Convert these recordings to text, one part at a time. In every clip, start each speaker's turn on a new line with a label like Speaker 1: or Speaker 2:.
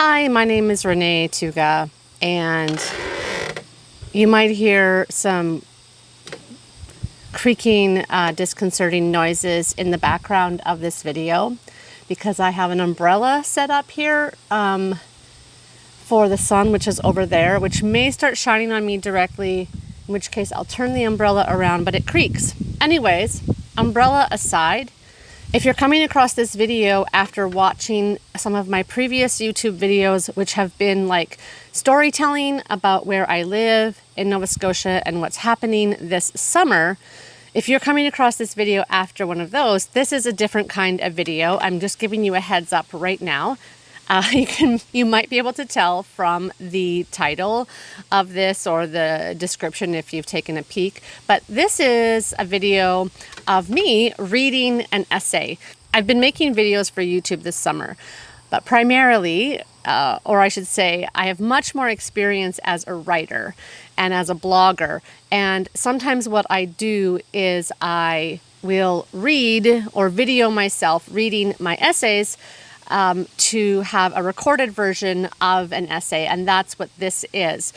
Speaker 1: Hi, my name is Renee Tuga, and you might hear some creaking, disconcerting noises in the background of this video because I have an umbrella set up here for the sun, which is over there, which may start shining on me directly, in which case I'll turn the umbrella around, but it creaks. Anyways, umbrella aside, if you're coming across this video after watching some of my previous YouTube videos, which have been like storytelling about where I live in Nova Scotia and what's happening this summer, if you're coming across this video after one of those, this is a different kind of video. I'm just giving you a heads up right now. You might be able to tell from the title of this or the description if you've taken a peek, but this is a video of me reading an essay. I've been making videos for YouTube this summer, but primarily, or I should say, I have much more experience as a writer and as a blogger, and sometimes what I do is I will read or video myself reading my essays to have a recorded version of an essay, and that's what this is.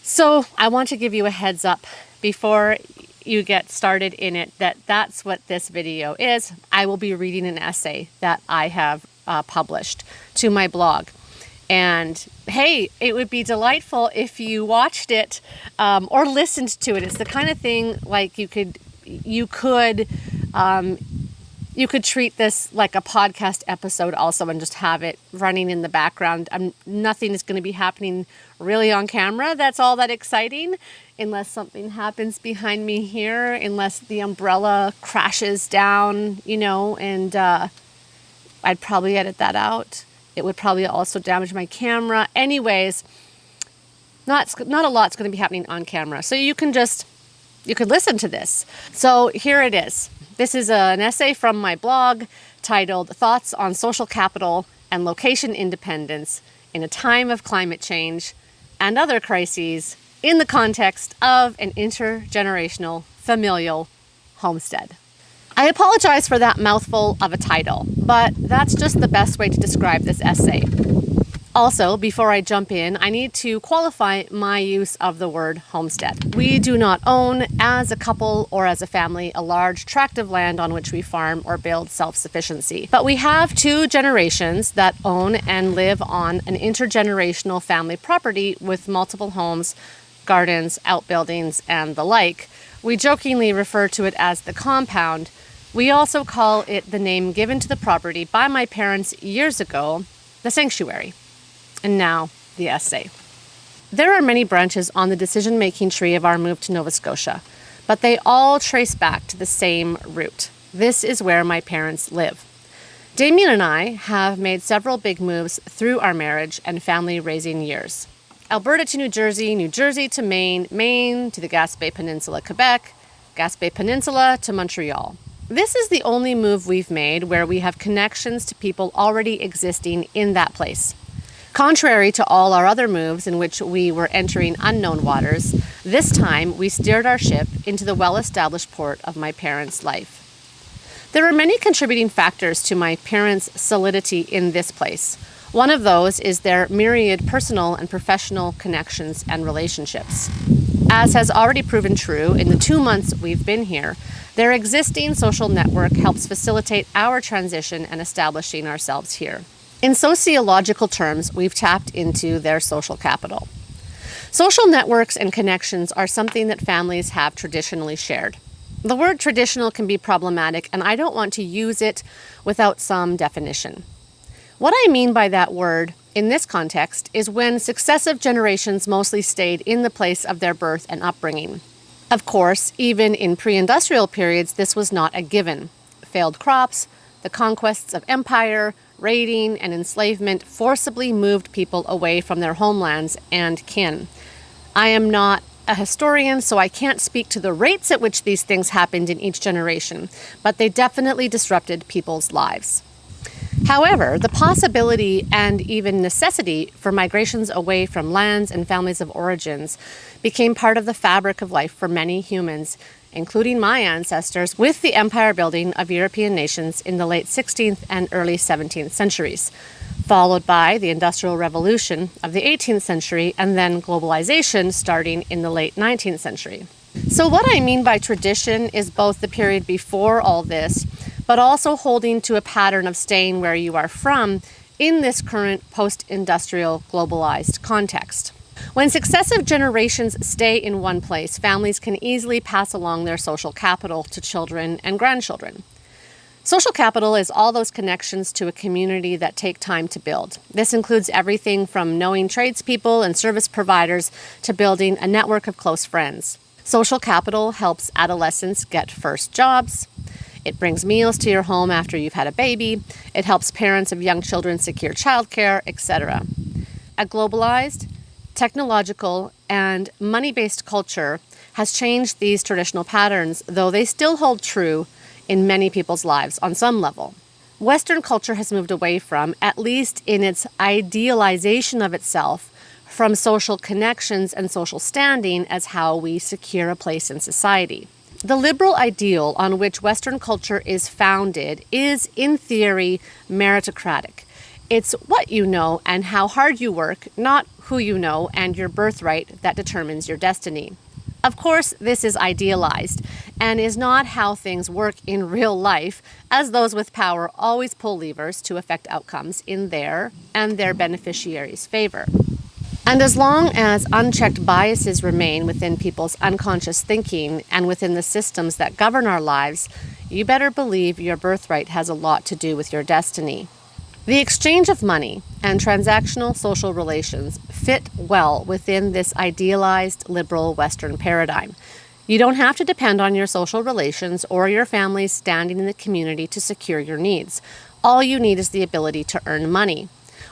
Speaker 1: So I want to give you a heads up before you get started in it that that's what this video is. I will be reading an essay that I have published to my blog. And hey, it would be delightful if you watched it or listened to it. It's the kind of thing like you could treat this like a podcast episode also and just have it running in the background. Nothing is going to be happening really on camera. That's all that exciting, unless something happens behind me here, unless the umbrella crashes down, and I'd probably edit that out. It would probably also damage my camera. Anyways, not a lot's going to be happening on camera. So you could listen to this. So here it is. This is an essay from my blog titled Thoughts on Social Capital and Location Independence in a Time of Climate Change and Other Crises in the Context of an Intergenerational Familial Homestead. I apologize for that mouthful of a title, but that's just the best way to describe this essay. Also, before I jump in, I need to qualify my use of the word homestead. We do not own, as a couple or as a family, a large tract of land on which we farm or build self-sufficiency. But we have two generations that own and live on an intergenerational family property with multiple homes, gardens, outbuildings, and the like. We jokingly refer to it as the compound. We also call it the name given to the property by my parents years ago, the sanctuary. And now, the essay. There are many branches on the decision-making tree of our move to Nova Scotia, but they all trace back to the same root. This is where my parents live. Damien and I have made several big moves through our marriage and family-raising years. Alberta to New Jersey to Maine, Maine to the Gaspé Peninsula, Quebec, Gaspé Peninsula to Montreal. This is the only move we've made where we have connections to people already existing in that place. Contrary to all our other moves in which we were entering unknown waters, this time we steered our ship into the well-established port of my parents' life. There are many contributing factors to my parents' solidity in this place. One of those is their myriad personal and professional connections and relationships. As has already proven true in the 2 months we've been here, their existing social network helps facilitate our transition and establishing ourselves here. In sociological terms, we've tapped into their social capital. Social networks and connections are something that families have traditionally shared. The word traditional can be problematic, and I don't want to use it without some definition. What I mean by that word in this context is when successive generations mostly stayed in the place of their birth and upbringing. Of course, even in pre-industrial periods, this was not a given. Failed crops, the conquests of empire, raiding, and enslavement forcibly moved people away from their homelands and kin. I am not a historian, so I can't speak to the rates at which these things happened in each generation, but they definitely disrupted people's lives. However, the possibility and even necessity for migrations away from lands and families of origins became part of the fabric of life for many humans, including my ancestors, with the empire building of European nations in the late 16th and early 17th centuries. followed by the Industrial Revolution of the 18th century, and then globalization starting in the late 19th century. So what I mean by tradition is both the period before all this, but also holding to a pattern of staying where you are from in this current post-industrial globalized context. When successive generations stay in one place, families can easily pass along their social capital to children and grandchildren. Social capital is all those connections to a community that take time to build. This includes everything from knowing tradespeople and service providers to building a network of close friends. Social capital helps adolescents get first jobs. It brings meals to your home after you've had a baby. It helps parents of young children secure childcare, etc. A globalized, technological, and money-based culture has changed these traditional patterns, though they still hold true in many people's lives on some level. Western culture has moved away from, at least in its idealization of itself, from social connections and social standing as how we secure a place in society. The liberal ideal on which Western culture is founded is, in theory, meritocratic. It's what you know and how hard you work, not who you know and your birthright, that determines your destiny. Of course, this is idealized and is not how things work in real life, as those with power always pull levers to affect outcomes in their and their beneficiaries' favor. And as long as unchecked biases remain within people's unconscious thinking and within the systems that govern our lives, you better believe your birthright has a lot to do with your destiny. The exchange of money and transactional social relations fit well within this idealized liberal Western paradigm. You don't have to depend on your social relations or your family's standing in the community to secure your needs. All you need is the ability to earn money.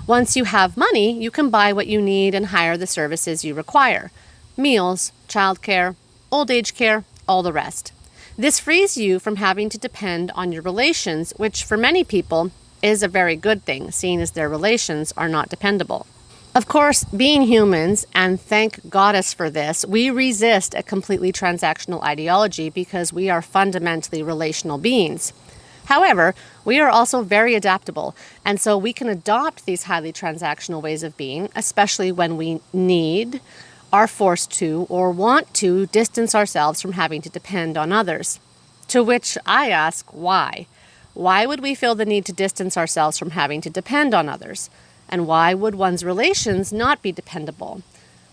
Speaker 1: Once you have money, you can buy what you need and hire the services you require. Meals, childcare, old age care, all the rest. This frees you from having to depend on your relations, which for many people is a very good thing, seeing as their relations are not dependable. Of course, being humans, and thank Goddess for this, we resist a completely transactional ideology because we are fundamentally relational beings. However, we are also very adaptable, and so we can adopt these highly transactional ways of being, especially when we need, are forced to, or want to distance ourselves from having to depend on others. To which I ask, why? Why would we feel the need to distance ourselves from having to depend on others? And why would one's relations not be dependable?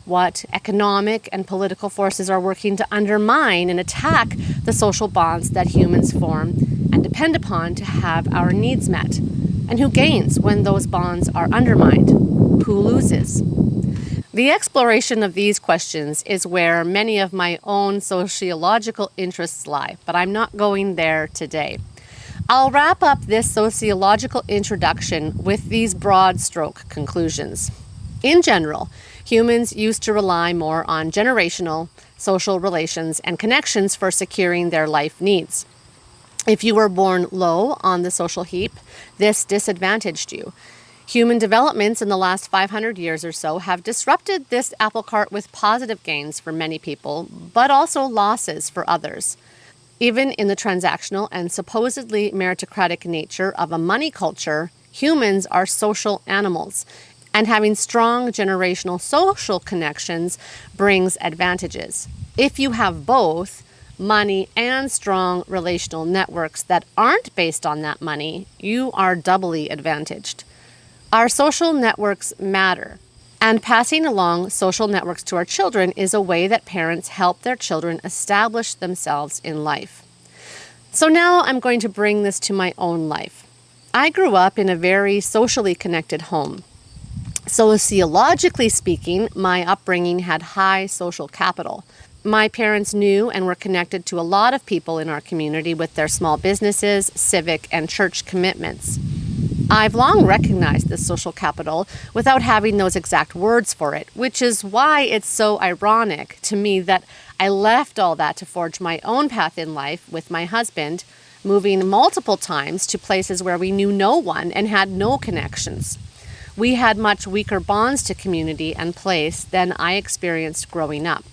Speaker 1: What economic and political forces are working to undermine and attack the social bonds that humans form and depend upon to have our needs met? And who gains when those bonds are undermined? Who loses? The exploration of these questions is where many of my own sociological interests lie, but I'm not going there today. I'll wrap up this sociological introduction with these broad stroke conclusions. In general, humans used to rely more on generational, social relations and connections for securing their life needs. If you were born low on the social heap, this disadvantaged you. Human developments in the last 500 years or so have disrupted this apple cart with positive gains for many people, but also losses for others. Even in the transactional and supposedly meritocratic nature of a money culture, humans are social animals, and having strong generational social connections brings advantages. If you have both, money and strong relational networks that aren't based on that money, you are doubly advantaged. Our social networks matter, and passing along social networks to our children is a way that parents help their children establish themselves in life. So now I'm going to bring this to my own life. I grew up in a very socially connected home. Sociologically speaking, my upbringing had high social capital. My parents knew and were connected to a lot of people in our community with their small businesses, civic, and church commitments. I've long recognized this social capital without having those exact words for it, which is why it's so ironic to me that I left all that to forge my own path in life with my husband, moving multiple times to places where we knew no one and had no connections. We had much weaker bonds to community and place than I experienced growing up.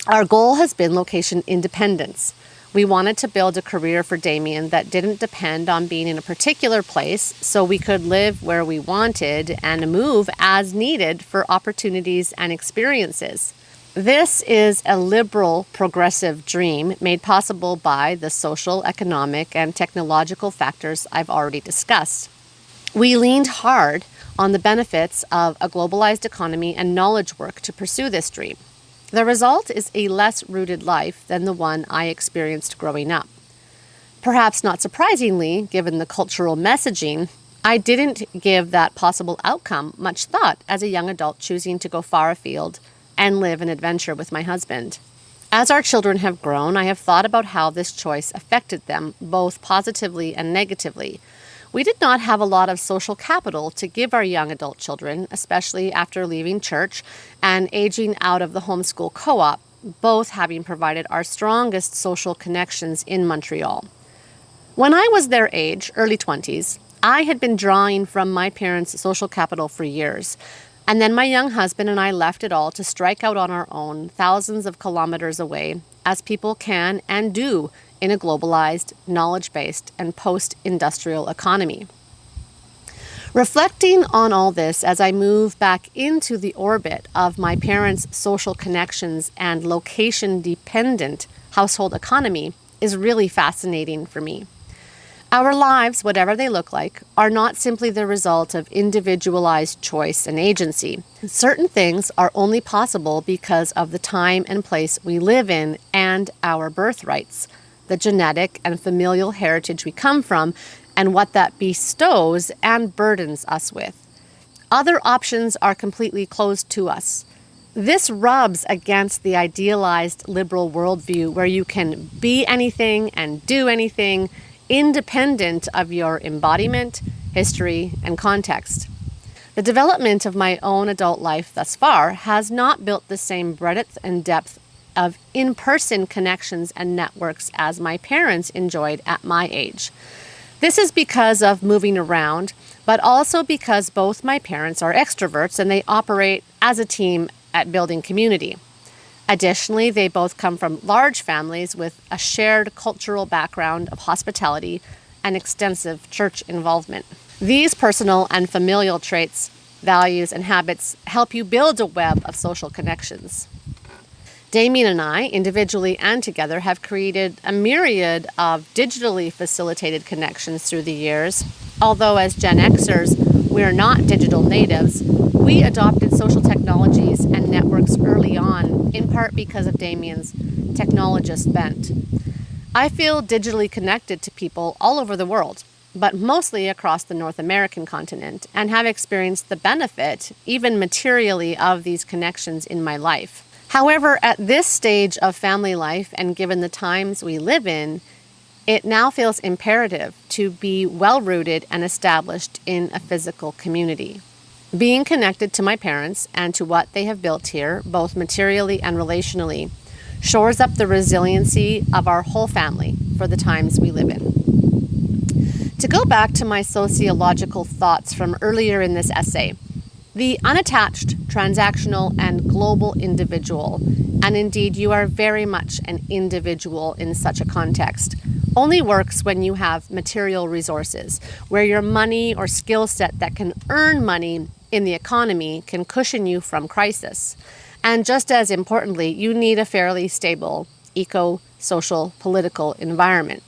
Speaker 1: Our goal has been location independence. We wanted to build a career for Damien that didn't depend on being in a particular place, so we could live where we wanted and move as needed for opportunities and experiences. This is a liberal, progressive dream made possible by the social, economic, and technological factors I've already discussed. We leaned hard on the benefits of a globalized economy and knowledge work to pursue this dream. The result is a less rooted life than the one I experienced growing up. Perhaps not surprisingly, given the cultural messaging, I didn't give that possible outcome much thought as a young adult choosing to go far afield and live an adventure with my husband. As our children have grown, I have thought about how this choice affected them, both positively and negatively. We did not have a lot of social capital to give our young adult children, especially after leaving church and aging out of the homeschool co-op, both having provided our strongest social connections in Montreal. When I was their age, early 20s, I had been drawing from my parents' social capital for years. And then my young husband and I left it all to strike out on our own, thousands of kilometers away, as people can and do in a globalized, knowledge-based, and post-industrial economy. Reflecting on all this as I move back into the orbit of my parents' social connections and location-dependent household economy is really fascinating for me. Our lives, whatever they look like, are not simply the result of individualized choice and agency. Certain things are only possible because of the time and place we live in and our birthrights, the genetic and familial heritage we come from, and what that bestows and burdens us with. Other options are completely closed to us. This rubs against the idealized liberal worldview where you can be anything and do anything independent of your embodiment, history, and context. The development of my own adult life thus far has not built the same breadth and depth of in-person connections and networks as my parents enjoyed at my age. This is because of moving around, but also because both my parents are extroverts and they operate as a team at building community. Additionally, they both come from large families with a shared cultural background of hospitality and extensive church involvement. These personal and familial traits, values, and habits help you build a web of social connections. Damien and I, individually and together, have created a myriad of digitally facilitated connections through the years. Although as Gen Xers, we are not digital natives, we adopted social technologies and networks early on, in part because of Damien's technologist bent. I feel digitally connected to people all over the world, but mostly across the North American continent, and have experienced the benefit, even materially, of these connections in my life. However, at this stage of family life and given the times we live in, it now feels imperative to be well-rooted and established in a physical community. Being connected to my parents and to what they have built here, both materially and relationally, shores up the resiliency of our whole family for the times we live in. To go back to my sociological thoughts from earlier in this essay, the unattached, transactional, and global individual, and indeed you are very much an individual in such a context, only works when you have material resources, where your money or skill set that can earn money in the economy can cushion you from crisis. And just as importantly, you need a fairly stable eco-social political environment.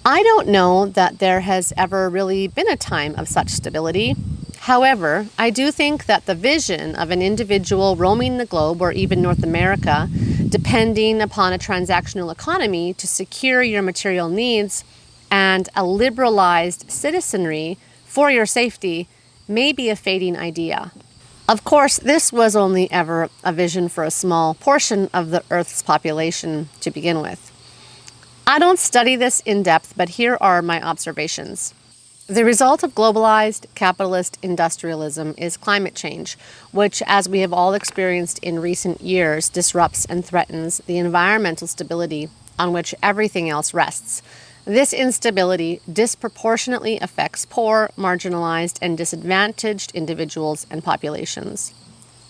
Speaker 1: I don't know that there has ever really been a time of such stability. However, I do think that the vision of an individual roaming the globe or even North America, depending upon a transactional economy to secure your material needs and a liberalized citizenry for your safety may be a fading idea. Of course, this was only ever a vision for a small portion of the Earth's population to begin with. I don't study this in depth, but here are my observations. The result of globalized capitalist industrialism is climate change, which, as we have all experienced in recent years, disrupts and threatens the environmental stability on which everything else rests. This instability disproportionately affects poor, marginalized, and disadvantaged individuals and populations.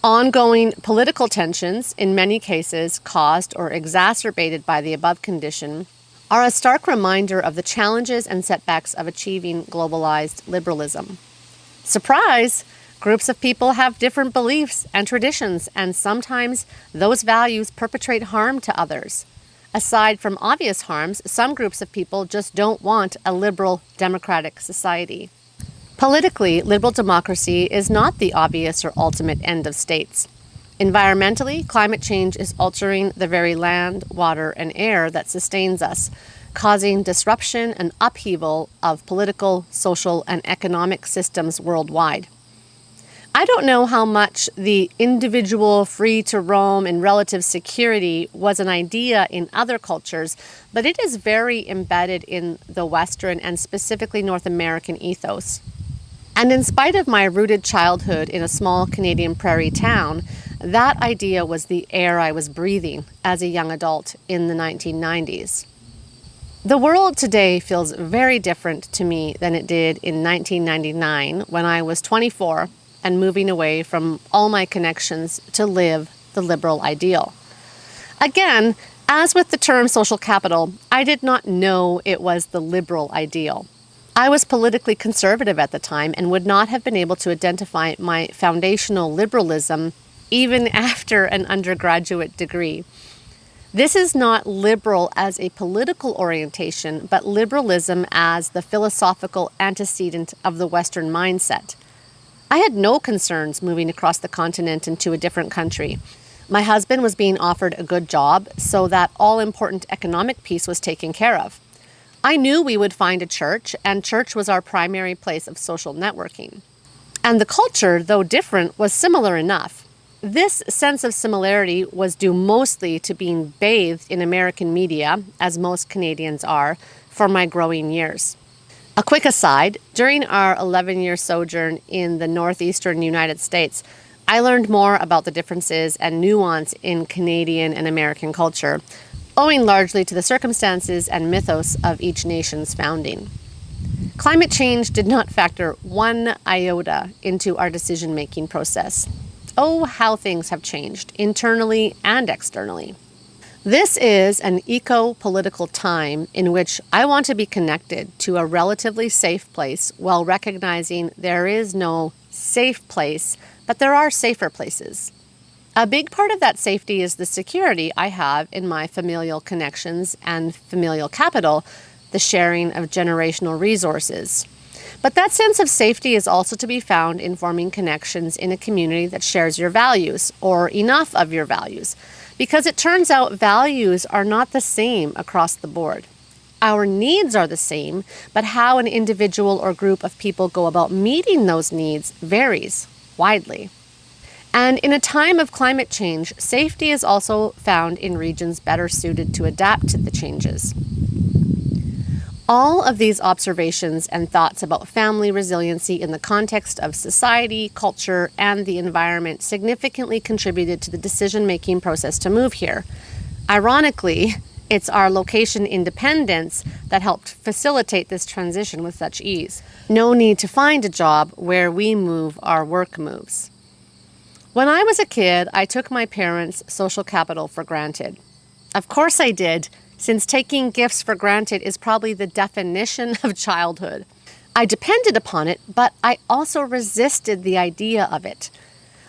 Speaker 1: Ongoing political tensions, in many cases caused or exacerbated by the above condition, are a stark reminder of the challenges and setbacks of achieving globalized liberalism. Surprise! Groups of people have different beliefs and traditions, and sometimes those values perpetrate harm to others. Aside from obvious harms, some groups of people just don't want a liberal, democratic society. Politically, liberal democracy is not the obvious or ultimate end of states. Environmentally, climate change is altering the very land, water, and air that sustains us, causing disruption and upheaval of political, social, and economic systems worldwide. I don't know how much the individual free to roam and relative security was an idea in other cultures, but it is very embedded in the Western and specifically North American ethos. And in spite of my rooted childhood in a small Canadian prairie town, that idea was the air I was breathing as a young adult in the 1990s. The world today feels very different to me than it did in 1999 when I was 24 and moving away from all my connections to live the liberal ideal. Again, as with the term social capital, I did not know it was the liberal ideal. I was politically conservative at the time and would not have been able to identify my foundational liberalism even after an undergraduate degree. This is not liberal as a political orientation, but liberalism as the philosophical antecedent of the Western mindset. I had no concerns moving across the continent into a different country. My husband was being offered a good job, so that all-important economic piece was taken care of. I knew we would find a church, and church was our primary place of social networking. And the culture, though different, was similar enough. This sense of similarity was due mostly to being bathed in American media, as most Canadians are, for my growing years. A quick aside, during our 11-year sojourn in the northeastern United States, I learned more about the differences and nuance in Canadian and American culture, owing largely to the circumstances and mythos of each nation's founding. Climate change did not factor one iota into our decision-making process. Oh, how things have changed, internally and externally. This is an eco-political time in which I want to be connected to a relatively safe place while recognizing there is no safe place, but there are safer places. A big part of that safety is the security I have in my familial connections and familial capital, the sharing of generational resources. But that sense of safety is also to be found in forming connections in a community that shares your values, or enough of your values, because it turns out values are not the same across the board. Our needs are the same, but how an individual or group of people go about meeting those needs varies widely. And in a time of climate change, safety is also found in regions better suited to adapt to the changes. All of these observations and thoughts about family resiliency in the context of society, culture, and the environment significantly contributed to the decision-making process to move here. Ironically, it's our location independence that helped facilitate this transition with such ease. No need to find a job where we move, our work moves. When I was a kid, I took my parents' social capital for granted. Of course I did, since taking gifts for granted is probably the definition of childhood. I depended upon it, but I also resisted the idea of it.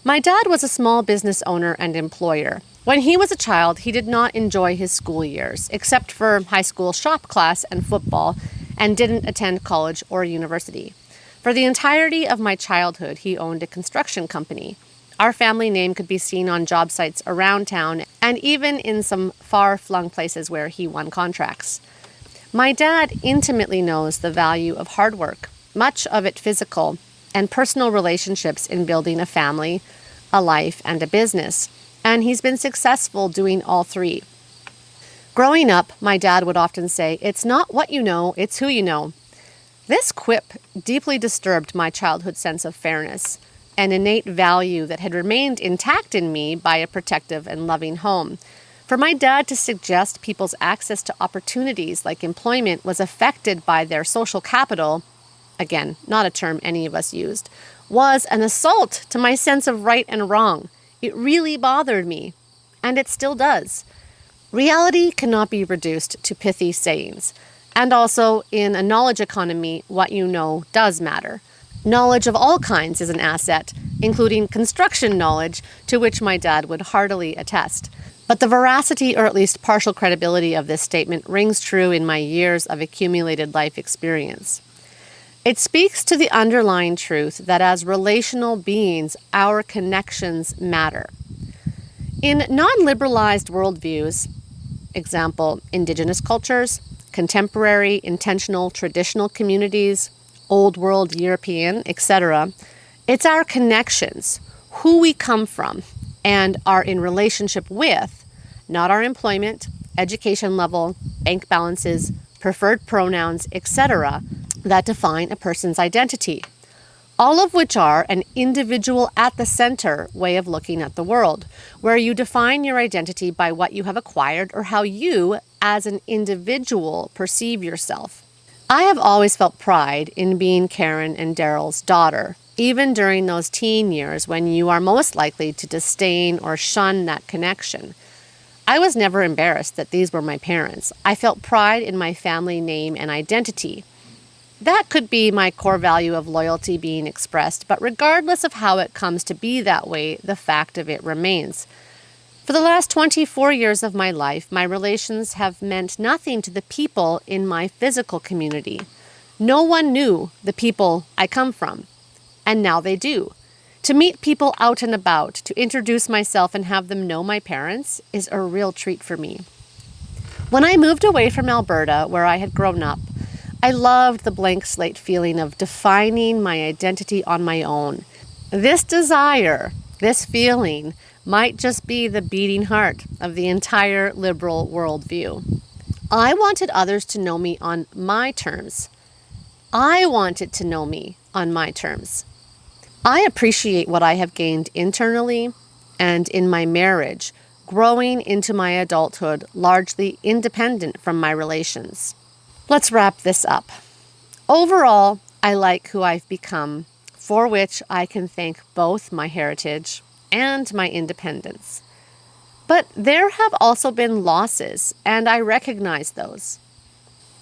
Speaker 1: My dad was a small business owner and employer. When he was a child, he did not enjoy his school years, except for high school shop class and football, and didn't attend college or university. For the entirety of my childhood, he owned a construction company. Our family name could be seen on job sites around town and even in some far-flung places where he won contracts. My dad intimately knows the value of hard work, much of it physical, and personal relationships in building a family, a life, and a business, and he's been successful doing all three. Growing up, my dad would often say, "It's not what you know, it's who you know." This quip deeply disturbed my childhood sense of fairness, an innate value that had remained intact in me by a protective and loving home. For my dad to suggest people's access to opportunities like employment was affected by their social capital, again, not a term any of us used, was an assault to my sense of right and wrong. It really bothered me, and it still does. Reality cannot be reduced to pithy sayings. And also, in a knowledge economy, what you know does matter. Knowledge of all kinds is an asset, including construction knowledge, to which my dad would heartily attest. But the veracity, or at least partial credibility, of this statement rings true in my years of accumulated life experience. It speaks to the underlying truth that as relational beings, our connections matter. In non-liberalized worldviews, example, indigenous cultures, contemporary, intentional, traditional communities, old world, European, etc., it's our connections, who we come from, and are in relationship with, not our employment, education level, bank balances, preferred pronouns, etc., that define a person's identity. All of which are an individual at the center way of looking at the world, where you define your identity by what you have acquired or how you, as an individual, perceive yourself. I have always felt pride in being Karen and Daryl's daughter, even during those teen years when you are most likely to disdain or shun that connection. I was never embarrassed that these were my parents. I felt pride in my family name and identity. That could be my core value of loyalty being expressed, but regardless of how it comes to be that way, the fact of it remains. For the last 24 years of my life, my relations have meant nothing to the people in my physical community. No one knew the people I come from, and now they do. To meet people out and about, to introduce myself and have them know my parents is a real treat for me. When I moved away from Alberta, where I had grown up, I loved the blank slate feeling of defining my identity on my own. This desire, this feeling, might just be the beating heart of the entire liberal worldview. I wanted others to know me on my terms. I wanted to know me on my terms. I appreciate what I have gained internally and in my marriage, growing into my adulthood largely independent from my relations. Let's wrap this up. Overall, I like who I've become, for which I can thank both my heritage and my independence. But there have also been losses, and I recognize those.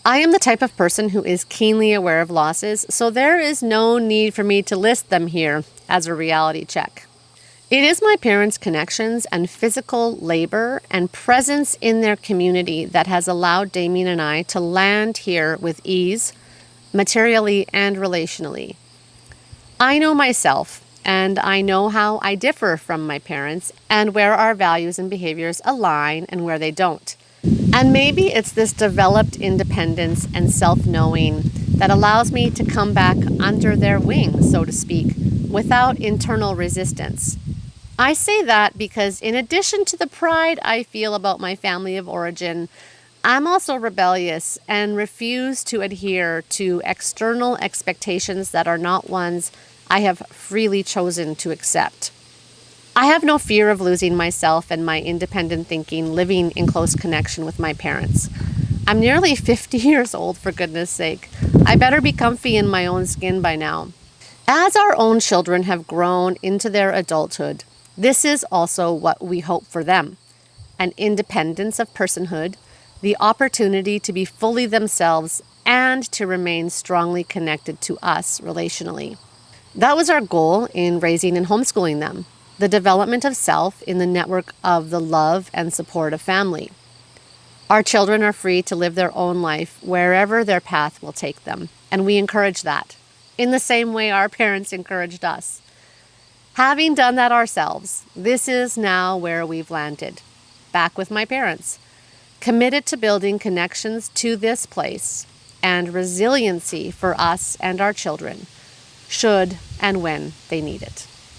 Speaker 1: I am the type of person who is keenly aware of losses, so there is no need for me to list them here as a reality check. It is my parents' connections and physical labor and presence in their community that has allowed Damien and I to land here with ease, materially and relationally. I know myself, and I know how I differ from my parents and where our values and behaviors align and where they don't. And maybe it's this developed independence and self-knowing that allows me to come back under their wing, so to speak, without internal resistance. I say that because in addition to the pride I feel about my family of origin, I'm also rebellious and refuse to adhere to external expectations that are not ones I have freely chosen to accept. I have no fear of losing myself and my independent thinking living in close connection with my parents. I'm nearly 50 years old, for goodness sake. I better be comfy in my own skin by now. As our own children have grown into their adulthood, this is also what we hope for them: an independence of personhood, the opportunity to be fully themselves, and to remain strongly connected to us relationally. That was our goal in raising and homeschooling them: the development of self in the network of the love and support of family. Our children are free to live their own life wherever their path will take them, and we encourage that, in the same way our parents encouraged us. Having done that ourselves, this is now where we've landed, back with my parents, committed to building connections to this place and resiliency for us and our children, should and when they need it.